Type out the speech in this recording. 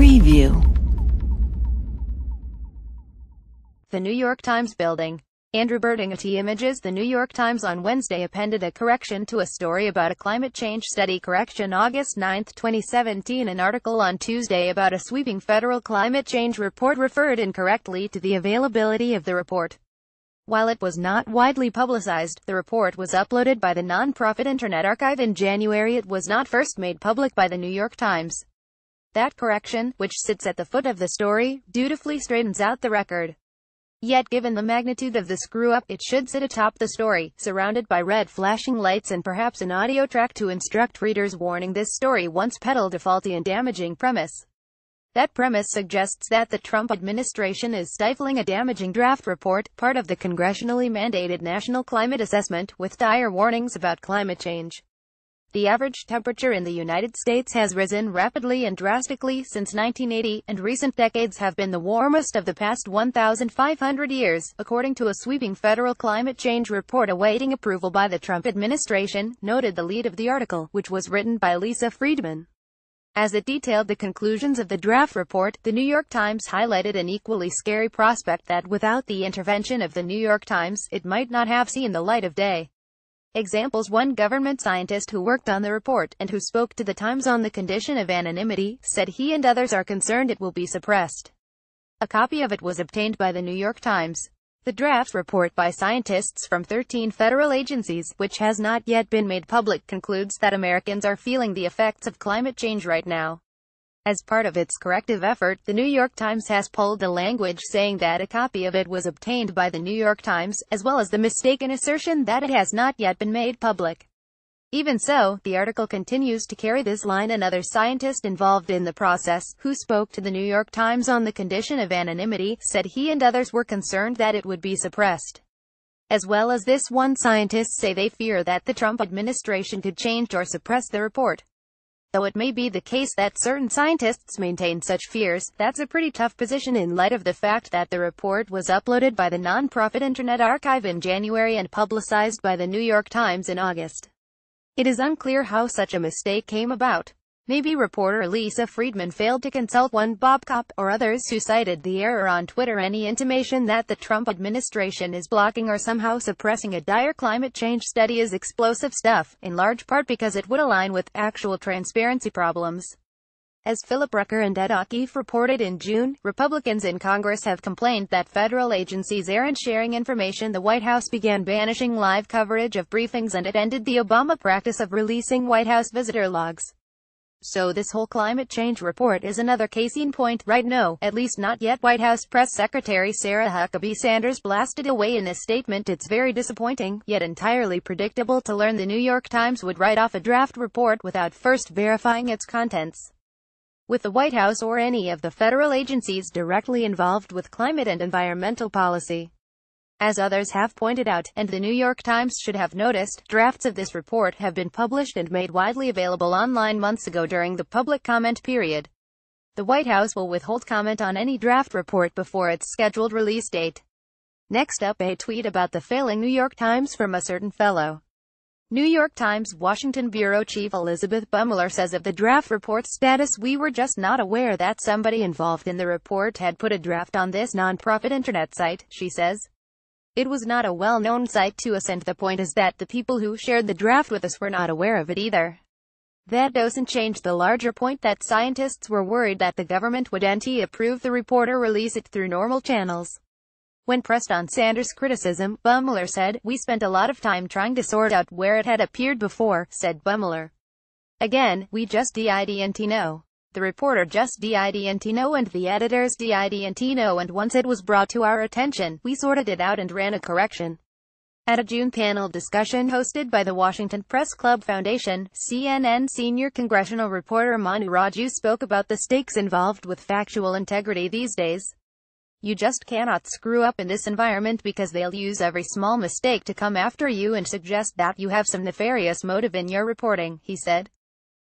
Preview. The New York Times building. Andrew Birding Images. The New York Times on Wednesday appended a correction to a story about a climate change study. Correction August 9, 2017. An article on Tuesday about a sweeping federal climate change report referred incorrectly to the availability of the report. While it was not widely publicized, the report was uploaded by the nonprofit Internet Archive in January. It was not first made public by the New York Times. That correction, which sits at the foot of the story, dutifully straightens out the record. Yet given the magnitude of the screw-up, it should sit atop the story, surrounded by red flashing lights and perhaps an audio track to instruct readers. Warning: this story once peddled a faulty and damaging premise. That premise suggests that the Trump administration is stifling a damaging draft report, part of the congressionally mandated National Climate Assessment, with dire warnings about climate change. The average temperature in the United States has risen rapidly and drastically since 1980, and recent decades have been the warmest of the past 1,500 years, according to a sweeping federal climate change report awaiting approval by the Trump administration, noted the lead of the article, which was written by Lisa Friedman. As it detailed the conclusions of the draft report, the New York Times highlighted an equally scary prospect that without the intervention of the New York Times, it might not have seen the light of day. Examples: one government scientist who worked on the report, and who spoke to the Times on the condition of anonymity, said he and others are concerned it will be suppressed. A copy of it was obtained by the New York Times. The draft report by scientists from 13 federal agencies, which has not yet been made public, concludes that Americans are feeling the effects of climate change right now. As part of its corrective effort, the New York Times has pulled the language saying that a copy of it was obtained by the New York Times, as well as the mistaken assertion that it has not yet been made public. Even so, the article continues to carry this line: another scientist involved in the process, who spoke to the New York Times on the condition of anonymity, said he and others were concerned that it would be suppressed. As well as this, one scientist say they fear that the Trump administration could change or suppress the report. Though it may be the case that certain scientists maintain such fears, that's a pretty tough position in light of the fact that the report was uploaded by the nonprofit Internet Archive in January and publicized by the New York Times in August. It is unclear how such a mistake came about. Maybe reporter Lisa Friedman failed to consult one Bob Kopp, or others who cited the error on Twitter. Any intimation that the Trump administration is blocking or somehow suppressing a dire climate change study is explosive stuff, in large part because it would align with actual transparency problems. As Philip Rucker and Ed O'Keefe reported in June, Republicans in Congress have complained that federal agencies aren't sharing information. The White House began banishing live coverage of briefings, and it ended the Obama practice of releasing White House visitor logs. So this whole climate change report is another case in point, right? No, at least not yet. White House Press Secretary Sarah Huckabee Sanders blasted away in a statement: it's very disappointing, yet entirely predictable, to learn the New York Times would write off a draft report without first verifying its contents with the White House or any of the federal agencies directly involved with climate and environmental policy. As others have pointed out, and the New York Times should have noticed, drafts of this report have been published and made widely available online months ago during the public comment period. The White House will withhold comment on any draft report before its scheduled release date. Next up, a tweet about the failing New York Times from a certain fellow. New York Times Washington Bureau Chief Elizabeth Bumler says of the draft report's status: we were just not aware that somebody involved in the report had put a draft on this nonprofit internet site, she says. It was not a well-known site to us, and the point is that the people who shared the draft with us were not aware of it either. That doesn't change the larger point that scientists were worried that the government would approve the report or release it through normal channels. When pressed on Sanders' criticism, Bumler said, "We spent a lot of time trying to sort out where it had appeared before," said Bumler. Again, we just didn't know. The reporter just didn't know, and the editors didn't know, and once it was brought to our attention, we sorted it out and ran a correction. At a June panel discussion hosted by the Washington Press Club Foundation, CNN senior congressional reporter Manu Raju spoke about the stakes involved with factual integrity these days. You just cannot screw up in this environment, because they'll use every small mistake to come after you and suggest that you have some nefarious motive in your reporting, he said.